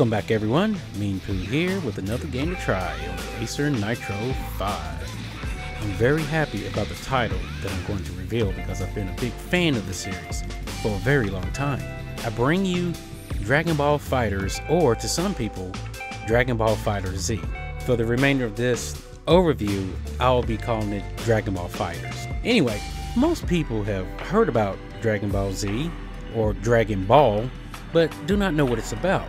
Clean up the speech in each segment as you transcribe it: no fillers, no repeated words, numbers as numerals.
Welcome back everyone, Meanpooh here with another game to try on Acer Nitro 5. I'm very happy about the title that I'm going to reveal because I've been a big fan of the series for a very long time. I bring you Dragon Ball FighterZ, or to some people, Dragon Ball FighterZ. For the remainder of this overview, I'll be calling it Dragon Ball FighterZ. Anyway, most people have heard about Dragon Ball Z or Dragon Ball, but do not know what it's about.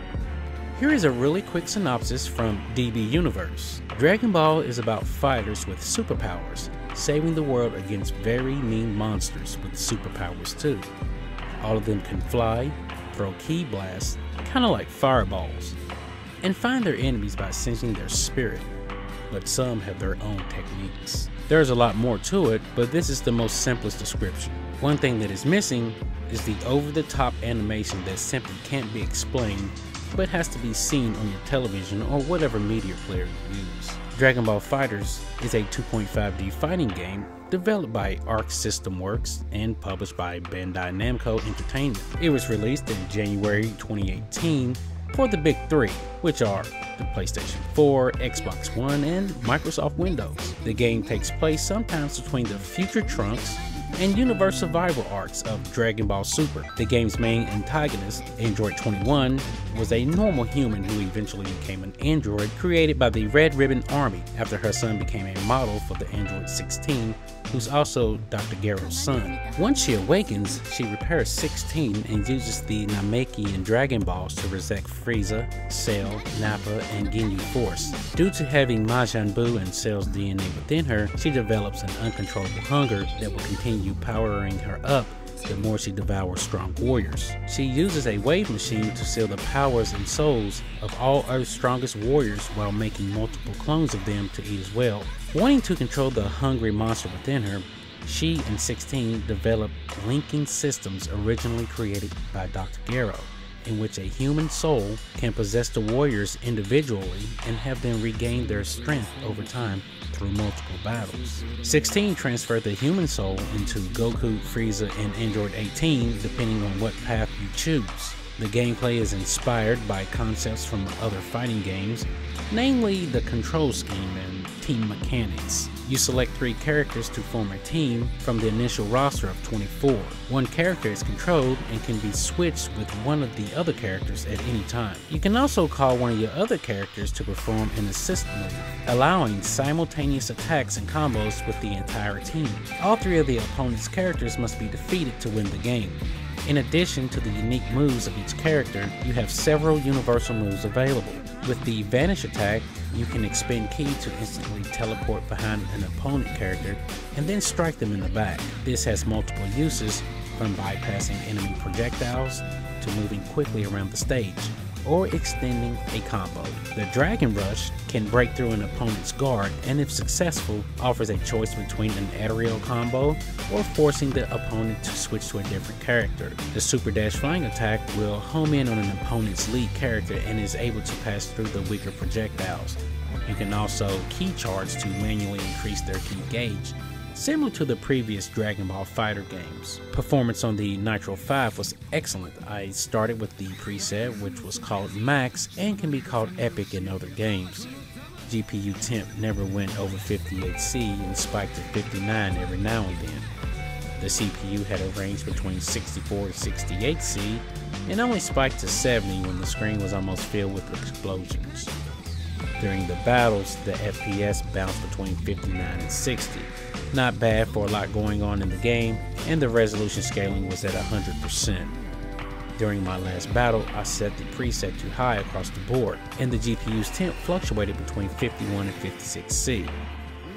Here is a really quick synopsis from DB Universe. Dragon Ball is about fighters with superpowers, saving the world against very mean monsters with superpowers too. All of them can fly, throw ki blasts, kinda like fireballs, and find their enemies by sensing their spirit, but some have their own techniques. There's a lot more to it, but this is the most simplest description. One thing that is missing is the over-the-top animation that simply can't be explained but has to be seen on your television or whatever media player you use. Dragon Ball FighterZ is a 2.5D fighting game developed by Arc System Works and published by Bandai Namco Entertainment. It was released in January 2018 for the big three, which are the PlayStation 4, Xbox One, and Microsoft Windows. The game takes place sometimes between the future Trunks and universe survival arcs of Dragon Ball Super. The game's main antagonist, Android 21, was a normal human who eventually became an android created by the Red Ribbon Army after her son became a model for the Android 16, who's also Dr. Gero's son. Once she awakens, she repairs 16 and uses the Namekian Dragon Balls to resurrect Frieza, Cell, Nappa, and Ginyu Force. Due to having Majin Buu and Cell's DNA within her, she develops an uncontrollable hunger that will continue powering her up the more she devours strong warriors. She uses a wave machine to seal the powers and souls of all Earth's strongest warriors while making multiple clones of them to eat as well. Wanting to control the hungry monster within her, she and 16 developed linking systems originally created by Dr. Gero, in which a human soul can possess the warriors individually and have them regain their strength over time through multiple battles. 16 transferred the human soul into Goku, Frieza, and Android 18 depending on what path you choose. The gameplay is inspired by concepts from other fighting games, namely the control scheme and team mechanics. You select 3 characters to form a team from the initial roster of 24. One character is controlled and can be switched with one of the other characters at any time. You can also call one of your other characters to perform an assist move, allowing simultaneous attacks and combos with the entire team. All 3 of the opponent's characters must be defeated to win the game. In addition to the unique moves of each character, you have several universal moves available. With the Vanish attack, you can expend ki to instantly teleport behind an opponent character and then strike them in the back. This has multiple uses, from bypassing enemy projectiles to moving quickly around the stage, or extending a combo. The Dragon Rush can break through an opponent's guard and, if successful, offers a choice between an aerial combo or forcing the opponent to switch to a different character. The Super Dash Flying attack will home in on an opponent's lead character and is able to pass through the weaker projectiles. You can also ki charge to manually increase their ki gauge, similar to the previous Dragon Ball Fighter games. Performance on the Nitro 5 was excellent. I started with the preset, which was called Max and can be called Epic in other games. GPU temp never went over 58C and spiked to 59 every now and then. The CPU had a range between 64 to 68C and only spiked to 70 when the screen was almost filled with explosions. During the battles, the FPS bounced between 59 and 60. Not bad for a lot going on in the game, and the resolution scaling was at 100%. During my last battle, I set the preset too high across the board, and the GPU's temp fluctuated between 51 and 56C.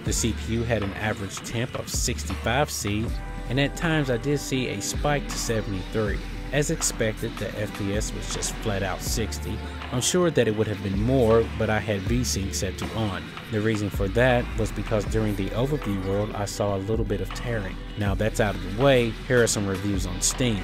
The CPU had an average temp of 65C, and at times I did see a spike to 73. As expected, the FPS was just flat out 60. I'm sure that it would have been more, but I had VSync set to on. The reason for that was because during the overview world I saw a little bit of tearing. Now that's out of the way, here are some reviews on Steam.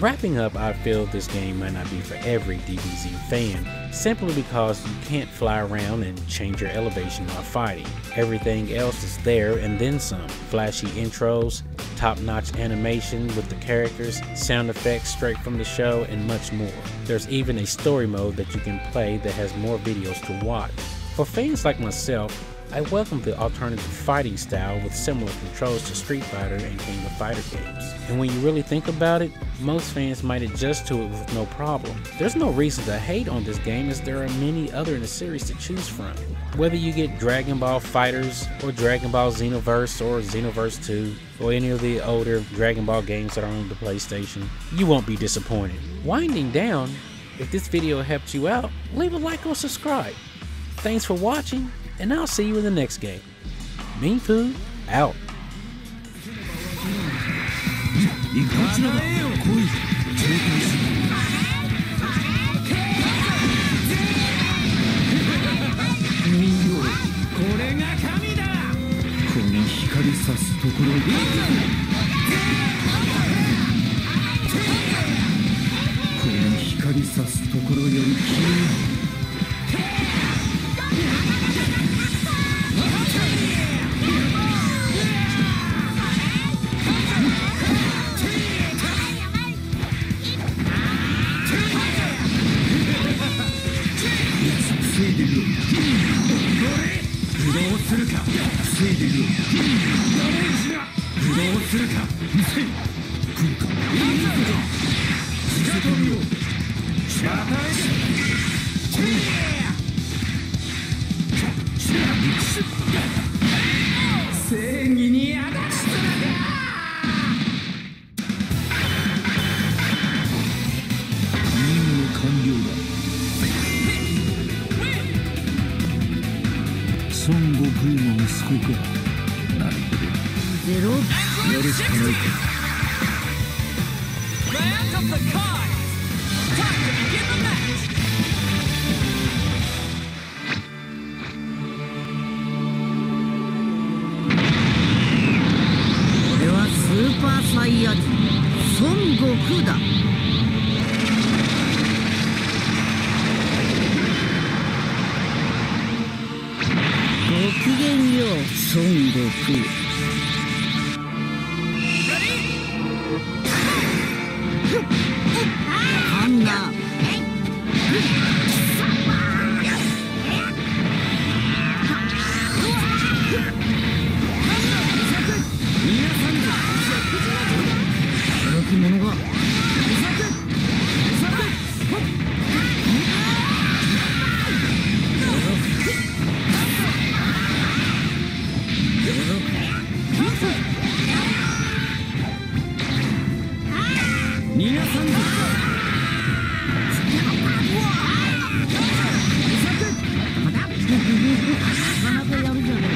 Wrapping up, I feel this game might not be for every DBZ fan, simply because you can't fly around and change your elevation while fighting. Everything else is there and then some. Flashy intros, top-notch animation with the characters, sound effects straight from the show, and much more. There's even a story mode that you can play that has more videos to watch. For fans like myself, I welcome the alternative fighting style with similar controls to Street Fighter and King of Fighter games. And when you really think about it, most fans might adjust to it with no problem. There's no reason to hate on this game, as there are many other in the series to choose from. Whether you get Dragon Ball FighterZ or Dragon Ball Xenoverse or Xenoverse 2 or any of the older Dragon Ball games that are on the PlayStation, you won't be disappointed. Winding down, if this video helped you out, leave a like or subscribe. Thanks for watching, and I'll see you in the next game. Meanpooh out. Land of the cards! Time to begin the match! これはスーパーサイヤ人孫悟空だ。ごきげんよう孫悟空。ハンナー。驚き者が。逃がさんぞ。なかなかやるじゃねえか。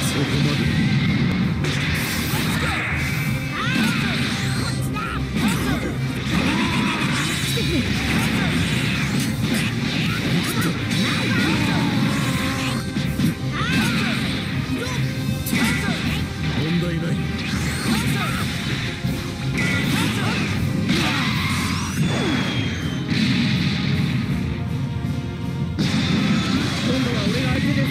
そこまで。問題ない。今度は俺が相手です。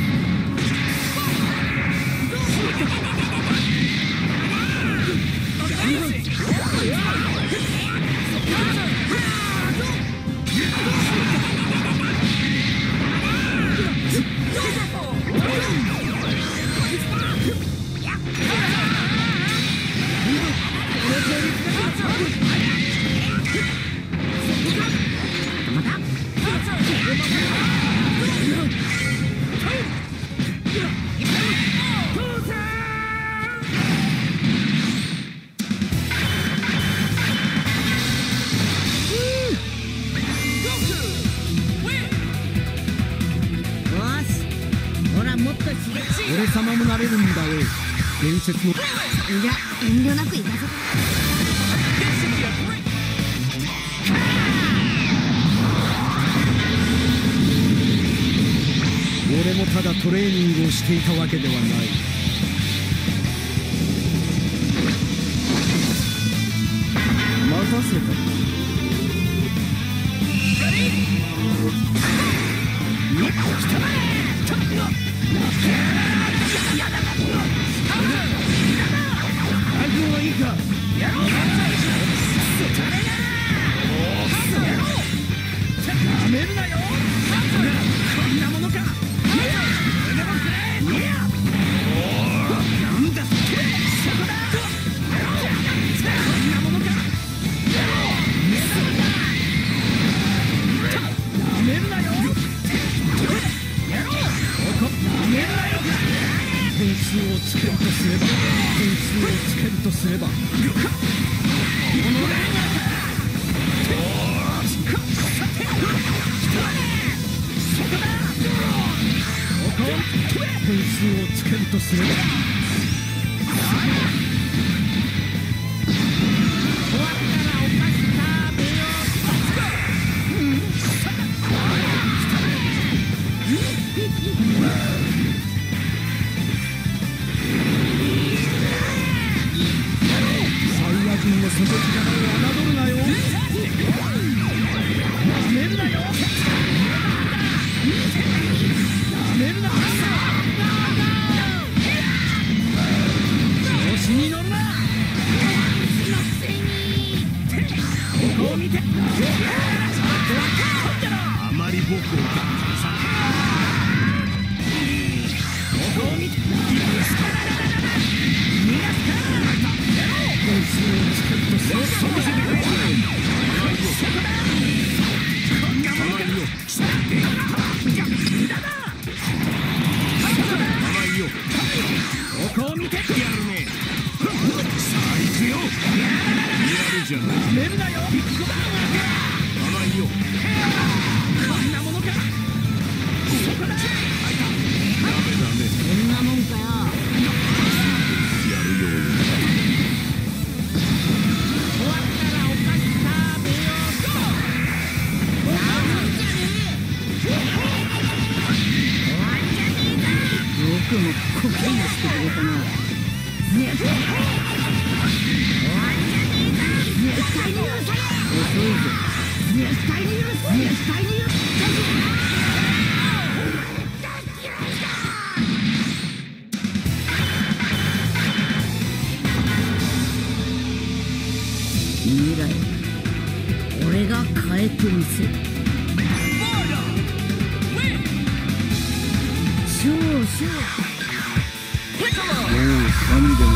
俺様もなれるんだよ。伝説の。いや、遠慮なく行かせて。だトレーニングをしていたわけではない。待たせた。いいか。やめるなよ。こんなものか。なんだそこだ。こんなものか。やめるなよ。やめるなよ。点数をつけるとすれば、点数をつけるとすれば、点数をつけるとすれば、終わったらお菓子食べよサイヤ人の底力を侮るなよ。やめるなよ。やめるな。調子に乗るな。ここを見て。あまり僕をここを見て。点数をつけるとすれば、そこだ。こんなものか。ここを見て。やるね。さあ行くよ。やるじゃない。やめるなよ。甘いよ。こんなものか。そこだ。ダメダメ。そんなもんかよ。やるように。終わったらお菓子食べようと。なんじゃねえ。終わっちゃねえぞ。よくもコケンをしてくれたな。絶対に許され。遅いぞ。絶対に許す。絶対に許す。未来、俺が変えてみせる。少々。神でもこれでも。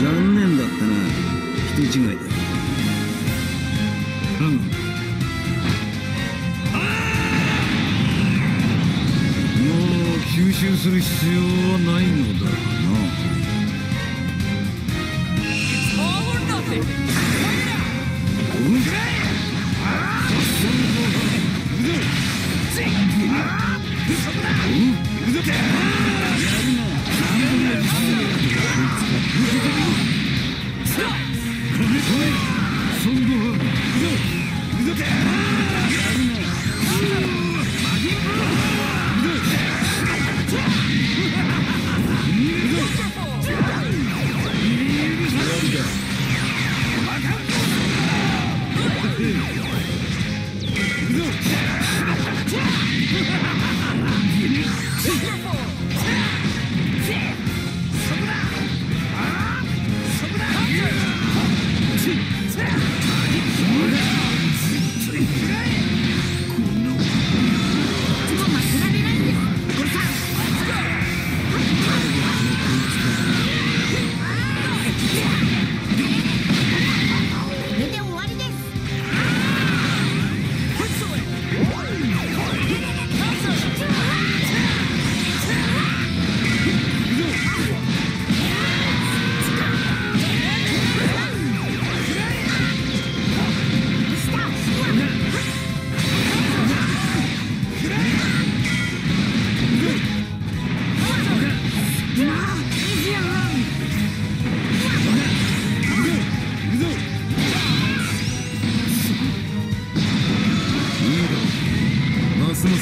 残念だったな。人違いだ。もう吸収する必要はないのだな。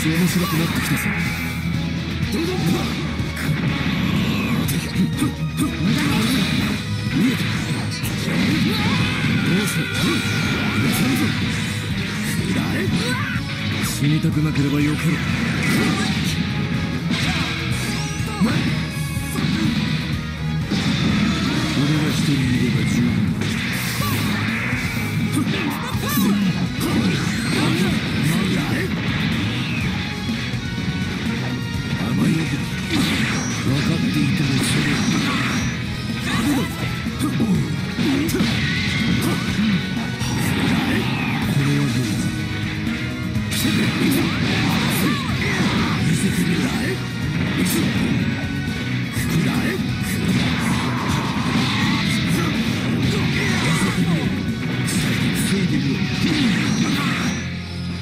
つ面白くなってきたぞ。ドドンパ見えた。どうせ死にたくなければよけろ。俺が一人いれば十分だ。甘いわけだ。分かっていてもそれこれはどうだ。見せてみろ。くらえ。防いでみろ。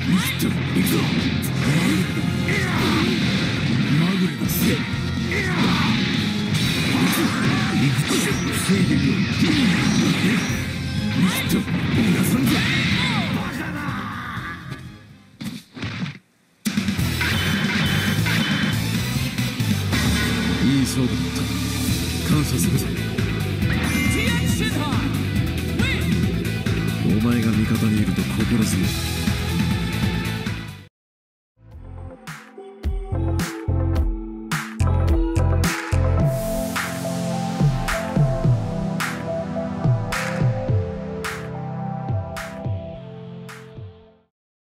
生きてる。行くぞ。まぐれだ。せい。行くぞ。防いでみろ。生きてる。皆さんぞ。いい勝負だった。感謝するぞ。お前が味方にいると心強い。